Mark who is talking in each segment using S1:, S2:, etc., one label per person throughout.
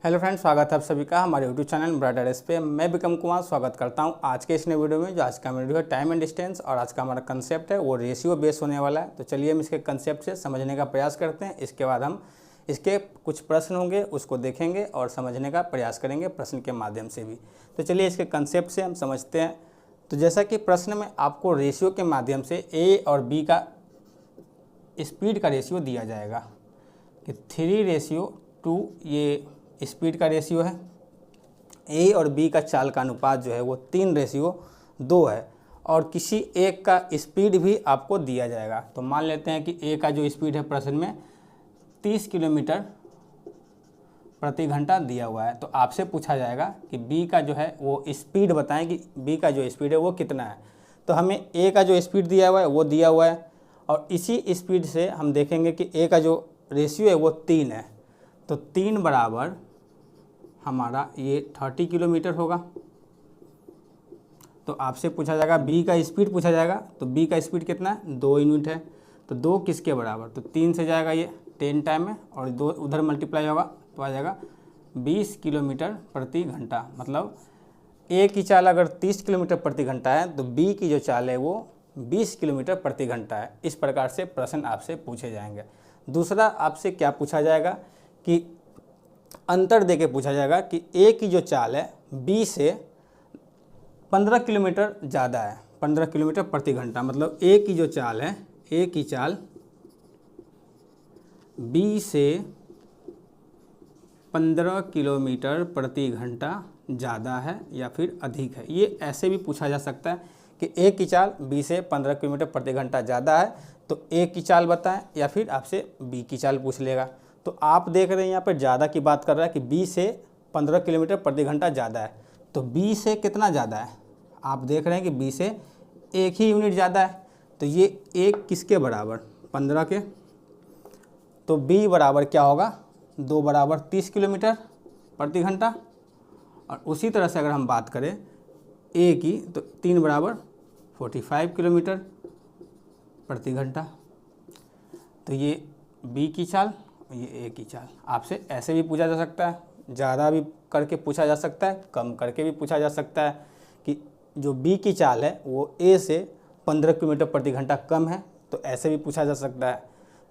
S1: Hello friends, स्वागत है आप सभी का हमारे यूट्यूब चैनल ब्राइट आइडियाज पे। मैं विक्रम कुमार स्वागत करता हूं आज के इस नए वीडियो में। जो आज का वीडियो है टाइम एंड डिस्टेंस और आज का हमारा कंसेप्ट है वो रेशियो बेस होने वाला है। तो चलिए हम इसके कंसेप्ट से समझने का प्रयास करते हैं। इसके बाद हम इसके कुछ प्रश्न होंगे उसको देखेंगे और समझने का प्रयास करेंगे प्रश्न के माध्यम से भी। तो चलिए इसके कंसेप्ट से हम समझते हैं। तो जैसा कि प्रश्न में आपको रेशियो के माध्यम से ए और बी का स्पीड का रेशियो दिया जाएगा कि 3:2 ये स्पीड का रेशियो है। ए और बी का चाल का अनुपात जो है वो 3:2 है और किसी एक का स्पीड भी आपको दिया जाएगा। तो मान लेते हैं कि ए का जो स्पीड है प्रश्न में 30 किलोमीटर प्रति घंटा दिया हुआ है। तो आपसे पूछा जाएगा कि बी का जो है वो स्पीड बताएं कि बी का जो स्पीड है वो कितना है। तो हमें ए का जो स्पीड दिया हुआ है वो दिया हुआ है और इसी स्पीड से हम देखेंगे कि ए का जो रेशियो है वो 3 है। तो 3 बराबर हमारा ये 30 किलोमीटर होगा। तो आपसे पूछा जाएगा बी का स्पीड पूछा जाएगा। तो बी का स्पीड कितना है? 2 यूनिट है। तो 2 किसके बराबर? तो 3 से जाएगा ये 10 टाइम में और 2 उधर मल्टीप्लाई होगा तो आ जाएगा 20 किलोमीटर प्रति घंटा। मतलब ए की चाल अगर 30 किलोमीटर प्रति घंटा है तो बी की जो चाल है वो 20 किलोमीटर प्रति घंटा है। इस प्रकार से प्रश्न आपसे पूछे जाएंगे। दूसरा आपसे क्या पूछा जाएगा कि अंतर देके पूछा जाएगा कि ए की जो चाल है बी से 15 किलोमीटर ज़्यादा है, 15 किलोमीटर प्रति घंटा। मतलब ए की जो चाल है, ए की चाल बी से 15 किलोमीटर प्रति घंटा ज़्यादा है या फिर अधिक है। ये ऐसे भी पूछा जा सकता है कि ए की चाल बी से 15 किलोमीटर प्रति घंटा ज़्यादा है तो ए की चाल बताएं, या फिर आपसे बी की चाल पूछ लेगा। तो आप देख रहे हैं यहाँ पर ज़्यादा की बात कर रहा है कि बी से 15 किलोमीटर प्रति घंटा ज़्यादा है। तो बी से कितना ज़्यादा है? आप देख रहे हैं कि बी से 1 ही यूनिट ज़्यादा है। तो ये 1 किसके बराबर? 15 के। तो बी बराबर क्या होगा? 2 बराबर 30 किलोमीटर प्रति घंटा। और उसी तरह से अगर हम बात करें ए की तो 3 बराबर 45 किलोमीटर प्रति घंटा। तो ये बी की चाल, ये ए की चाल। आपसे ऐसे भी पूछा जा सकता है, ज़्यादा भी करके पूछा जा सकता है, कम करके भी पूछा जा सकता है कि जो बी की चाल है वो ए से 15 किलोमीटर प्रति घंटा कम है। तो ऐसे भी पूछा जा सकता है।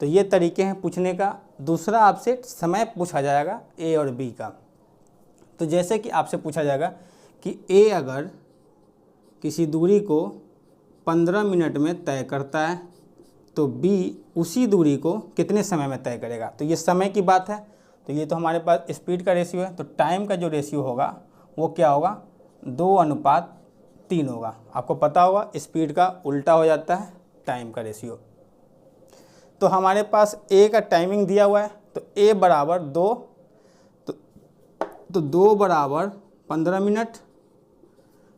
S1: तो ये तरीके हैं पूछने का। दूसरा आपसे समय पूछा जाएगा ए और बी का। तो जैसे कि आपसे पूछा जाएगा कि ए अगर किसी दूरी को 15 मिनट में तय करता है तो बी उसी दूरी को कितने समय में तय करेगा। तो ये समय की बात है। तो ये तो हमारे पास स्पीड का रेशियो है। तो टाइम का जो रेशियो होगा वो क्या होगा? 2:3 होगा। आपको पता होगा स्पीड का उल्टा हो जाता है टाइम का रेशियो। तो हमारे पास ए का टाइमिंग दिया हुआ है तो ए बराबर 2, तो 2 बराबर 15 मिनट।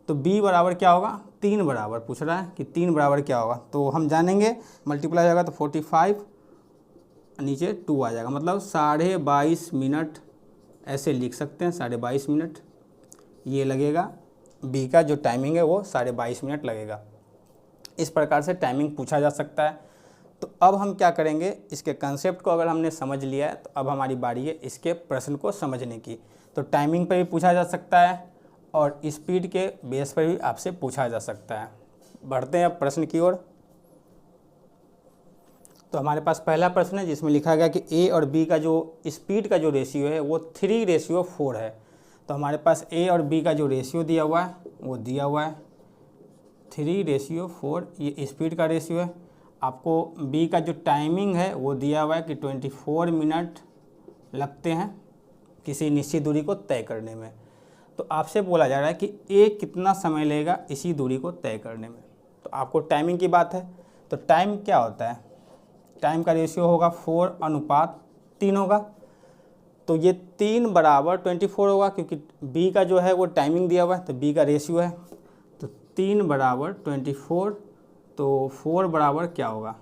S1: तो बी बराबर क्या होगा? 3 बराबर पूछ रहा है कि 3 बराबर क्या होगा। तो हम जानेंगे, मल्टीप्लाई होगा तो 45 नीचे 2 आ जाएगा। मतलब 22.5 मिनट ऐसे लिख सकते हैं। 22.5 मिनट ये लगेगा। बी का जो टाइमिंग है वो 22.5 मिनट लगेगा। इस प्रकार से टाइमिंग पूछा जा सकता है। तो अब हम क्या करेंगे, इसके कंसेप्ट को अगर हमने समझ लिया है तो अब हमारी बारी है इसके प्रश्न को समझने की। तो टाइमिंग पर भी पूछा जा सकता है और स्पीड के बेस पर भी आपसे पूछा जा सकता है। बढ़ते हैं अब प्रश्न की ओर। तो हमारे पास पहला प्रश्न है जिसमें लिखा गया कि ए और बी का जो स्पीड का जो रेशियो है वो 3:4 है। तो हमारे पास ए और बी का जो रेशियो दिया हुआ है वो दिया हुआ है 3:4। ये स्पीड का रेशियो है। आपको बी का जो टाइमिंग है वो दिया हुआ है कि 24 मिनट लगते हैं किसी निश्चित दूरी को तय करने में। तो आपसे बोला जा रहा है कि ए कितना समय लेगा इसी दूरी को तय करने में। तो आपको टाइमिंग की बात है। तो टाइम क्या होता है? टाइम का रेशियो होगा 4:3 होगा। तो ये 3 बराबर 24 होगा क्योंकि बी का जो है वो टाइमिंग दिया हुआ है तो बी का रेशियो है। तो 3 बराबर 24। तो 4 बराबर क्या होगा?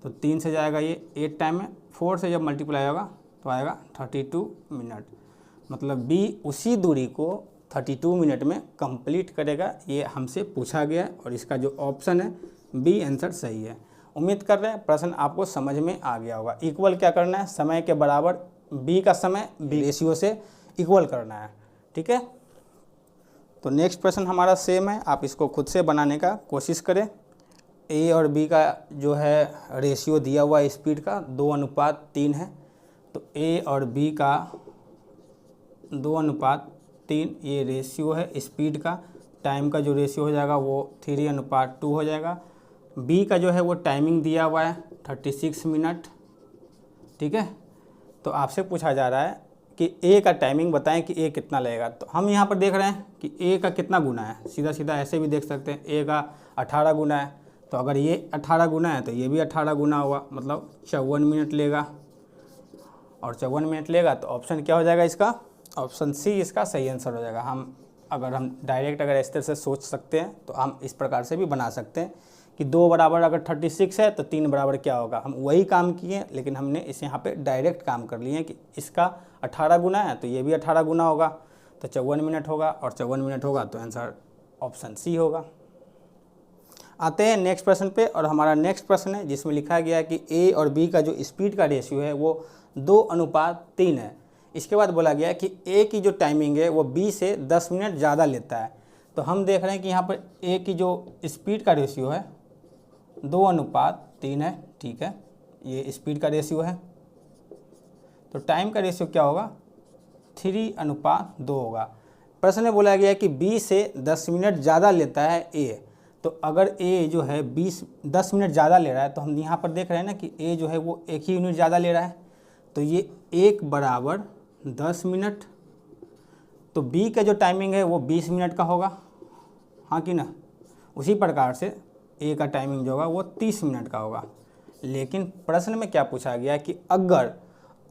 S1: तो 3 से जाएगा ये 8 टाइम में, 4 से जब मल्टीप्लाई होगा तो आएगा 32 मिनट। मतलब बी उसी दूरी को 32 मिनट में कंप्लीट करेगा। ये हमसे पूछा गया है और इसका जो ऑप्शन है बी आंसर सही है। उम्मीद कर रहे हैं प्रश्न आपको समझ में आ गया होगा। इक्वल क्या करना है? समय के बराबर बी का समय बी रेशियो से इक्वल करना है। ठीक है, तो नेक्स्ट प्रश्न हमारा सेम है, आप इसको खुद से बनाने का कोशिश करें। ए और बी का जो है रेशियो दिया हुआ है स्पीड का 2:3 है, तो ए और बी का 2:3 ये रेशियो है स्पीड का। टाइम का जो रेशियो हो जाएगा वो 3:2 हो जाएगा। बी का जो है वो टाइमिंग दिया हुआ है 36 मिनट। ठीक है, तो आपसे पूछा जा रहा है कि ए का टाइमिंग बताएं कि ए कितना लगेगा। तो हम यहाँ पर देख रहे हैं कि ए का कितना गुना है, सीधा सीधा ऐसे भी देख सकते हैं, ए का 18 गुना है। तो अगर ये 18 गुना है तो ये भी 18 गुना हुआ, मतलब 54 मिनट लेगा। और 54 मिनट लेगा तो ऑप्शन क्या हो जाएगा इसका, ऑप्शन सी इसका सही आंसर हो जाएगा। हम डायरेक्ट अगर इस तरह से सोच सकते हैं तो हम इस प्रकार से भी बना सकते हैं कि 2 बराबर अगर 36 है तो 3 बराबर क्या होगा। हम वही काम किए, लेकिन हमने इस यहाँ पे डायरेक्ट काम कर लिए कि इसका 18 गुना है तो ये भी 18 गुना होगा, तो 54 मिनट होगा, और 54 मिनट होगा तो आंसर ऑप्शन सी होगा। आते हैं नेक्स्ट प्रश्न पे, और हमारा नेक्स्ट प्रश्न है जिसमें लिखा गया है कि ए और बी का जो स्पीड का रेशियो है वो 2:3 है। इसके बाद बोला गया है कि ए की जो टाइमिंग है वो बी से 10 मिनट ज़्यादा लेता है। तो हम देख रहे हैं कि यहाँ पर ए की जो स्पीड का रेशियो है 2:3 है। ठीक है, ये स्पीड का रेशियो है, तो टाइम का रेशियो क्या होगा, 3:2 होगा। प्रश्न में बोला गया है कि बी से 10 मिनट ज़्यादा लेता है ए। तो अगर ए जो है 10 मिनट ज़्यादा ले रहा है, तो हम यहाँ पर देख रहे हैं ना कि ए जो है वो 1 ही यूनिट ज़्यादा ले रहा है, तो ये 1 बराबर 10 मिनट। तो बी का जो टाइमिंग है वो 20 मिनट का होगा, हाँ कि ना। उसी प्रकार से ए का टाइमिंग जो होगा वो 30 मिनट का होगा। लेकिन प्रश्न में क्या पूछा गया कि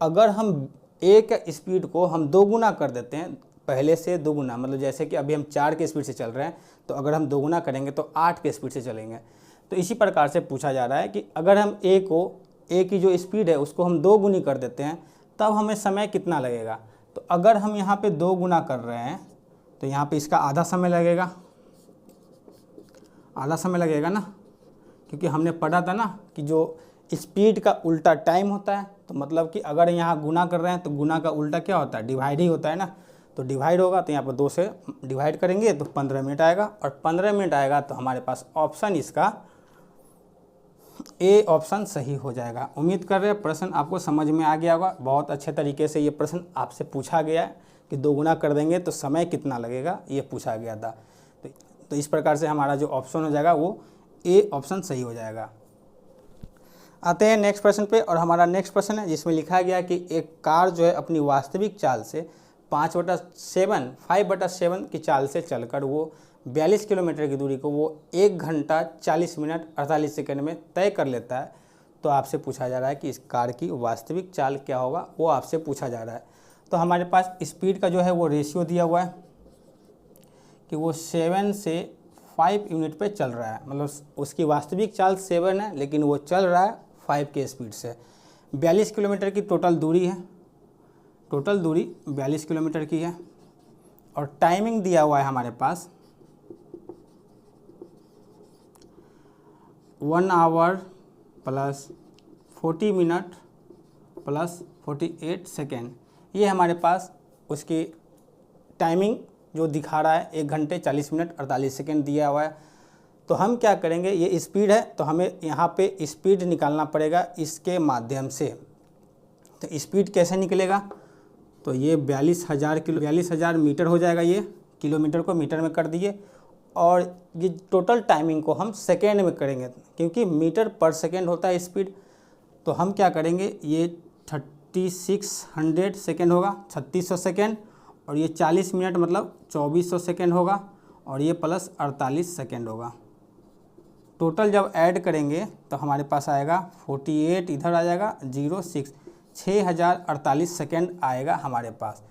S1: अगर हम ए का स्पीड को हम 2 गुना कर देते हैं, पहले से 2 गुना, मतलब जैसे कि अभी हम 4 के स्पीड से चल रहे हैं, तो अगर हम 2 गुना करेंगे तो 8 के स्पीड से चलेंगे। तो इसी प्रकार से पूछा जा रहा है कि अगर हम ए की जो स्पीड है उसको हम 2 गुनी कर देते हैं तब हमें समय कितना लगेगा। तो अगर हम यहाँ पे 2 गुना कर रहे हैं तो यहाँ पे इसका आधा समय लगेगा, आधा समय लगेगा ना, क्योंकि हमने पढ़ा था ना कि जो स्पीड का उल्टा टाइम होता है। तो मतलब कि अगर यहाँ गुना कर रहे हैं तो गुना का उल्टा क्या होता है, डिवाइड ही होता है ना। तो डिवाइड होगा तो यहाँ पर 2 से डिवाइड करेंगे तो 15 मिनट आएगा, और 15 मिनट आएगा तो हमारे पास ऑप्शन इसका ए ऑप्शन सही हो जाएगा। उम्मीद कर रहे हैं प्रश्न आपको समझ में आ गया होगा। बहुत अच्छे तरीके से ये प्रश्न आपसे पूछा गया है कि 2 गुना कर देंगे तो समय कितना लगेगा, ये पूछा गया था। तो इस प्रकार से हमारा जो ऑप्शन हो जाएगा वो ए ऑप्शन सही हो जाएगा। आते हैं नेक्स्ट प्रश्न पे, और हमारा नेक्स्ट प्रश्न है जिसमें लिखा गया कि एक कार जो है अपनी वास्तविक चाल से 5/7 की चाल से चलकर वो 42 किलोमीटर की दूरी को वो 1 घंटा 40 मिनट 48 सेकंड में तय कर लेता है। तो आपसे पूछा जा रहा है कि इस कार की वास्तविक चाल क्या होगा, वो आपसे पूछा जा रहा है। तो हमारे पास स्पीड का जो है वो रेशियो दिया हुआ है कि वो 7 से 5 यूनिट पे चल रहा है, मतलब उसकी वास्तविक चाल 7 है लेकिन वो चल रहा है 5 के स्पीड से। 42 किलोमीटर की टोटल दूरी है, टोटल दूरी 42 किलोमीटर की है, और टाइमिंग दिया हुआ है हमारे पास 1 hour plus 40 minute plus 48 second. ये हमारे पास उसकी टाइमिंग जो दिखा रहा है 1 घंटे 40 मिनट 48 सेकेंड दिया हुआ है। तो हम क्या करेंगे, ये स्पीड है तो हमें यहाँ पे स्पीड निकालना पड़ेगा इसके माध्यम से। तो स्पीड कैसे निकलेगा, तो ये 42,000 मीटर हो जाएगा। ये किलोमीटर को मीटर में कर दिए, और ये टोटल टाइमिंग को हम सेकेंड में करेंगे क्योंकि मीटर पर सेकेंड होता है स्पीड। तो हम क्या करेंगे, ये 3600 सेकेंड होगा, 3600 सेकेंड, और ये 40 मिनट मतलब 2400 सेकेंड होगा, और ये प्लस 48 सेकेंड होगा। टोटल जब ऐड करेंगे तो हमारे पास आएगा 48, इधर आ जाएगा 06, 6048 सेकेंड आएगा हमारे पास।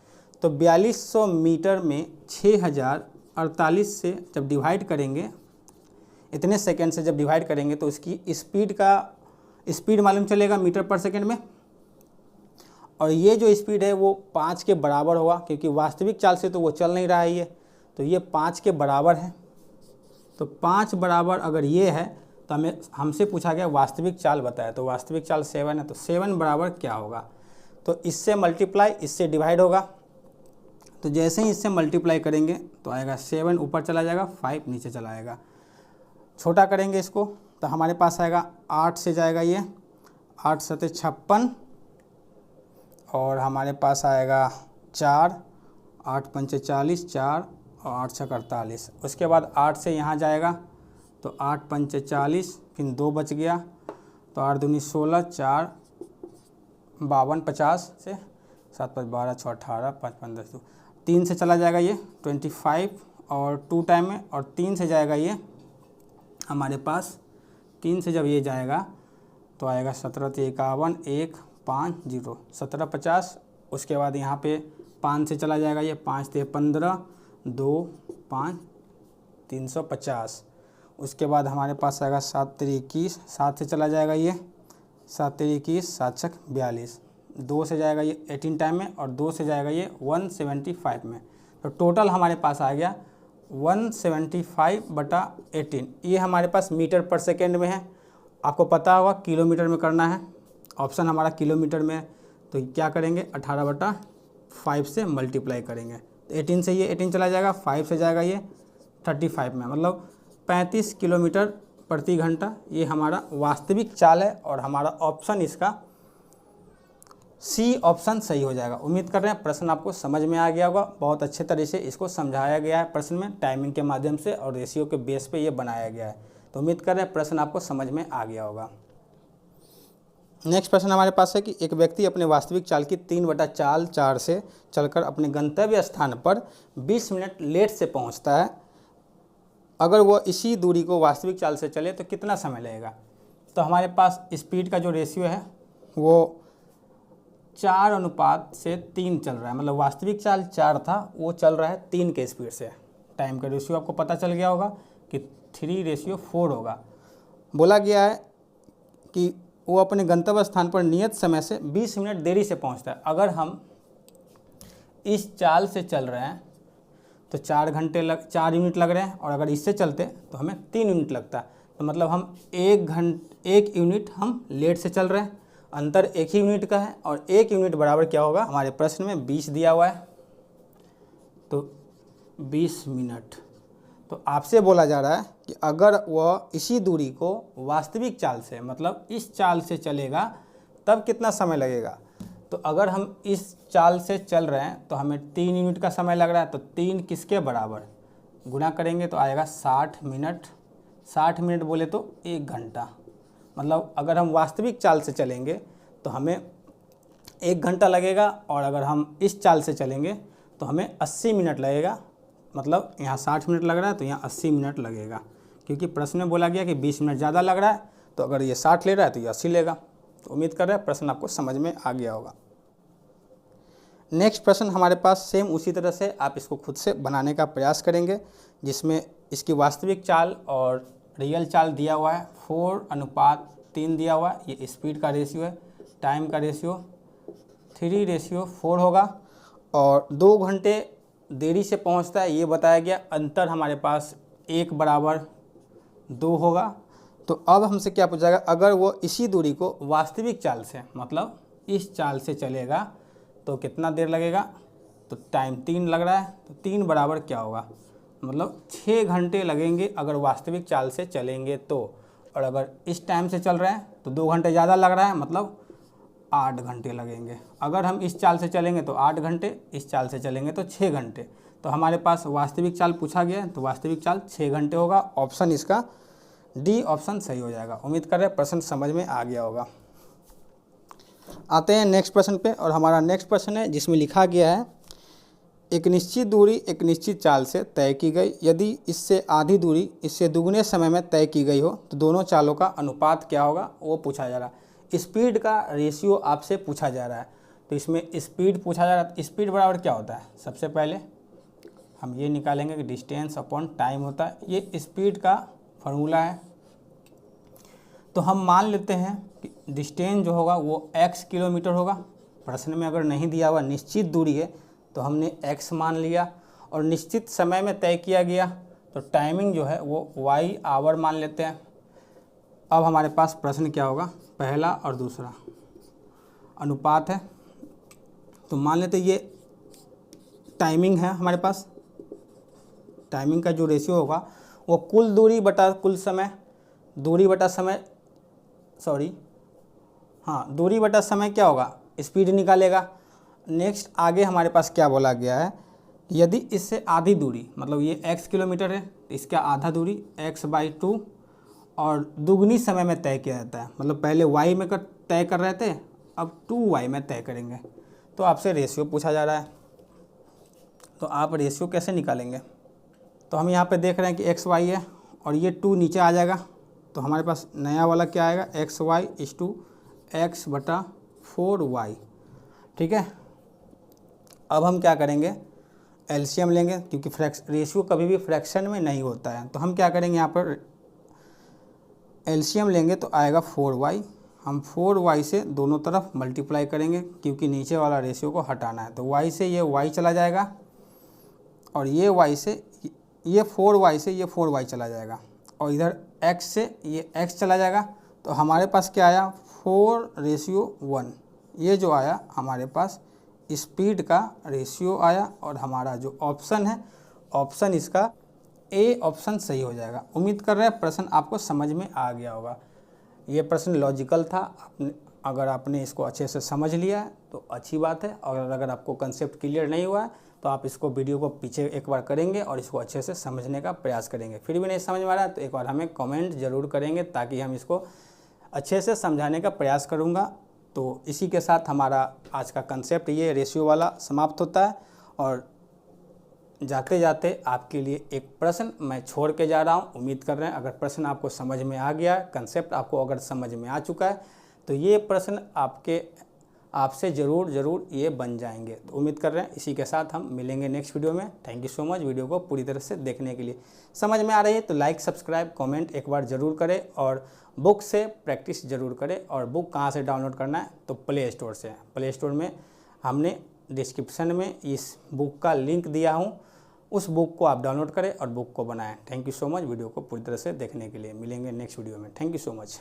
S1: तो 4200 मीटर में 6048 से जब डिवाइड करेंगे, इतने सेकेंड से जब डिवाइड करेंगे तो इसकी स्पीड मालूम चलेगा मीटर पर सेकेंड में। और ये जो स्पीड है वो 5 के बराबर होगा, क्योंकि वास्तविक चाल से तो वो चल नहीं रहा है ये, तो ये 5 के बराबर है। तो 5 बराबर अगर ये है तो हमसे पूछा गया वास्तविक चाल बताया, तो वास्तविक चाल 7 है, तो 7 बराबर क्या होगा, तो इससे मल्टीप्लाई इससे डिवाइड होगा, तो जैसे ही इससे मल्टीप्लाई करेंगे तो आएगा 7 ऊपर चला जाएगा, 5 नीचे चला आएगा। छोटा करेंगे इसको तो हमारे पास आएगा 8 से जाएगा ये, 8 सते 56 और हमारे पास आएगा 4, 8 पंचे 40, 4 और 8 छक 48। उसके बाद 8 से यहाँ जाएगा तो 8 पंचे 40, फिर 2 बच गया तो 8 दूनी 16, 4 52, 50 से 7 5 12 6 18 5 5 10 2, 3 से चला जाएगा ये 25 और 2 टाइम में, और 3 से जाएगा ये हमारे पास, 3 से जब ये जाएगा तो आएगा 17 × 51 1 5 0 17 50। उसके बाद यहाँ पे 5 से चला जाएगा ये, 5 × 15 2 5 350। उसके बाद हमारे पास आएगा 7 × 21, 7 से चला जाएगा ये, 7 × 21 7 छक 42, 2 से जाएगा ये 18 टाइम में और 2 से जाएगा ये 175 में। तो टोटल हमारे पास आ गया 175/18। ये हमारे पास मीटर पर सेकेंड में है, आपको पता होगा किलोमीटर में करना है, ऑप्शन हमारा किलोमीटर में है। तो क्या करेंगे 18/5 से मल्टीप्लाई करेंगे तो 18 से ये 18 चला जाएगा, 5 से जाएगा ये 35 में, मतलब 35 किलोमीटर प्रति घंटा। ये हमारा वास्तविक चाल है और हमारा ऑप्शन इसका सी ऑप्शन सही हो जाएगा। उम्मीद कर रहे हैं प्रश्न आपको समझ में आ गया होगा। बहुत अच्छे तरह से इसको समझाया गया है प्रश्न में, टाइमिंग के माध्यम से और रेशियो के बेस पे ये बनाया गया है। तो उम्मीद कर रहे हैं प्रश्न आपको समझ में आ गया होगा। नेक्स्ट प्रश्न हमारे पास है कि एक व्यक्ति अपने वास्तविक चाल की 3/4 से चलकर अपने गंतव्य स्थान पर 20 मिनट लेट से पहुँचता है। अगर वह इसी दूरी को वास्तविक चाल से चले तो कितना समय लगेगा। तो हमारे पास स्पीड का जो रेशियो है वो 4:3 चल रहा है, मतलब वास्तविक चाल 4 था, वो चल रहा है 3 के स्पीड से। टाइम का रेशियो आपको पता चल गया होगा कि 3:4 होगा। बोला गया है कि वो अपने गंतव्य स्थान पर नियत समय से 20 मिनट देरी से पहुंचता है। अगर हम इस चाल से चल रहे हैं तो 4 यूनिट लग रहे हैं, और अगर इससे चलते तो हमें 3 यूनिट लगता है। तो मतलब हम 1 यूनिट हम लेट से चल रहे हैं, अंतर 1 ही यूनिट का है, और 1 यूनिट बराबर क्या होगा, हमारे प्रश्न में 20 दिया हुआ है तो 20 मिनट। तो आपसे बोला जा रहा है कि अगर वह इसी दूरी को वास्तविक चाल से, मतलब इस चाल से चलेगा तब कितना समय लगेगा। तो अगर हम इस चाल से चल रहे हैं तो हमें 3 यूनिट का समय लग रहा है, तो 3 किसके बराबर, गुणा करेंगे तो आएगा 60 मिनट। 60 मिनट बोले तो 1 घंटा। मतलब अगर हम वास्तविक चाल से चलेंगे तो हमें 1 घंटा लगेगा, और अगर हम इस चाल से चलेंगे तो हमें 80 मिनट लगेगा। मतलब यहाँ 60 मिनट लग रहा है तो यहाँ 80 मिनट लगेगा, क्योंकि प्रश्न में बोला गया कि 20 मिनट ज़्यादा लग रहा है, तो अगर ये 60 ले रहा है तो ये 80 लेगा। तो उम्मीद कर रहे हैं प्रश्न आपको समझ में आ गया होगा। नेक्स्ट प्रश्न हमारे पास सेम उसी तरह से आप इसको खुद से बनाने का प्रयास करेंगे, जिसमें इसकी वास्तविक चाल और रियल चाल दिया हुआ है, 4:3 दिया हुआ है। ये स्पीड का रेशियो है, टाइम का रेशियो 3:4 होगा, और 2 घंटे देरी से पहुंचता है ये बताया गया। अंतर हमारे पास 1/2 होगा। तो अब हमसे क्या पूछा जाएगा, अगर वो इसी दूरी को वास्तविक चाल से, मतलब इस चाल से चलेगा तो कितना देर लगेगा। तो टाइम 3 लग रहा है, तो 3 बराबर क्या होगा, मतलब 6 घंटे लगेंगे अगर वास्तविक चाल से चलेंगे तो। और अगर इस टाइम से चल रहे हैं तो 2 घंटे ज़्यादा लग रहा है, मतलब 8 घंटे लगेंगे। अगर हम इस चाल से चलेंगे तो 8 घंटे, इस चाल से चलेंगे तो 6 घंटे। तो हमारे पास वास्तविक चाल पूछा गया है, तो वास्तविक चाल 6 घंटे होगा। ऑप्शन इसका डी ऑप्शन सही हो जाएगा। उम्मीद कर रहे हैं प्रश्न समझ में आ गया होगा। आते हैं नेक्स्ट प्रश्न पे, और हमारा नेक्स्ट प्रश्न है जिसमें लिखा गया है एक निश्चित दूरी एक निश्चित चाल से तय की गई, यदि इससे आधी दूरी इससे दुगने समय में तय की गई हो तो दोनों चालों का अनुपात क्या होगा, वो पूछा जा रहा है। स्पीड का रेशियो आपसे पूछा जा रहा है, तो इसमें स्पीड पूछा जा रहा है। स्पीड बराबर क्या होता है, सबसे पहले हम ये निकालेंगे कि डिस्टेंस अपॉन टाइम होता है। ये स्पीड का फॉर्मूला है। तो हम मान लेते हैं कि डिस्टेंस जो होगा वो x किलोमीटर होगा। प्रश्न में अगर नहीं दिया हुआ निश्चित दूरी है तो हमने x मान लिया, और निश्चित समय में तय किया गया तो टाइमिंग जो है वो y आवर मान लेते हैं। अब हमारे पास प्रश्न क्या होगा, पहला और दूसरा अनुपात है। तो मान लेते ये टाइमिंग है हमारे पास, टाइमिंग का जो रेशियो होगा वो कुल दूरी बटा कुल समय, दूरी बटा समय, सॉरी हाँ, दूरी बटा समय क्या होगा, स्पीड निकालेगा। नेक्स्ट आगे हमारे पास क्या बोला गया है, यदि इससे आधी दूरी, मतलब ये x किलोमीटर है, तो इसका आधा दूरी x/2 और दुगनी समय में तय किया जाता है, मतलब पहले y में तय कर रहे थे, अब 2y में तय करेंगे। तो आपसे रेशियो पूछा जा रहा है, तो आप रेशियो कैसे निकालेंगे। तो हम यहाँ पे देख रहे हैं कि xy है और ये 2 नीचे आ जाएगा, तो हमारे पास नया वाला क्या आएगा, xy = x/4y। ठीक है, अब हम क्या करेंगे, एलसीएम लेंगे, क्योंकि रेशियो कभी भी फ्रैक्शन में नहीं होता है। तो हम क्या करेंगे, यहाँ पर एलसीएम लेंगे तो आएगा 4y। हम 4y से दोनों तरफ मल्टीप्लाई करेंगे, क्योंकि नीचे वाला रेशियो को हटाना है। तो y से ये y चला जाएगा और ये y से ये 4y से ये 4y चला जाएगा, और इधर x से ये x चला जाएगा। तो हमारे पास क्या आया, 4:1। ये जो आया हमारे पास स्पीड का रेशियो आया, और हमारा जो ऑप्शन है, ऑप्शन इसका ए ऑप्शन सही हो जाएगा। उम्मीद कर रहे हैं प्रश्न आपको समझ में आ गया होगा। ये प्रश्न लॉजिकल था, अगर आपने इसको अच्छे से समझ लिया है तो अच्छी बात है, और अगर आपको कंसेप्ट क्लियर नहीं हुआ है तो आप इसको वीडियो को पीछे एक बार करेंगे और इसको अच्छे से समझने का प्रयास करेंगे। फिर भी नहीं समझ में आ रहा है तो एक बार हमें कमेंट ज़रूर करेंगे, ताकि हम इसको अच्छे से समझाने का प्रयास करूँगा। तो इसी के साथ हमारा आज का कंसेप्ट ये रेशियो वाला समाप्त होता है। और जाते जाते आपके लिए एक प्रश्न मैं छोड़ के जा रहा हूँ। उम्मीद कर रहे हैं अगर प्रश्न आपको समझ में आ गया, कंसेप्ट आपको अगर समझ में आ चुका है, तो ये प्रश्न आपसे ज़रूर ये बन जाएंगे। तो उम्मीद कर रहे हैं इसी के साथ हम मिलेंगे नेक्स्ट वीडियो में। Thank you so much video को पूरी तरह से देखने के लिए। समझ में आ रही है तो लाइक, सब्सक्राइब, कमेंट एक बार ज़रूर करें, और बुक से प्रैक्टिस ज़रूर करें। और बुक कहाँ से डाउनलोड करना है, तो प्ले स्टोर से। प्ले स्टोर में हमने डिस्क्रिप्शन में इस बुक का लिंक दिया हूँ, उस बुक को आप डाउनलोड करें और बुक को बनाएं। Thank you so much video को पूरी तरह से देखने के लिए। मिलेंगे नेक्स्ट वीडियो में। Thank you so much.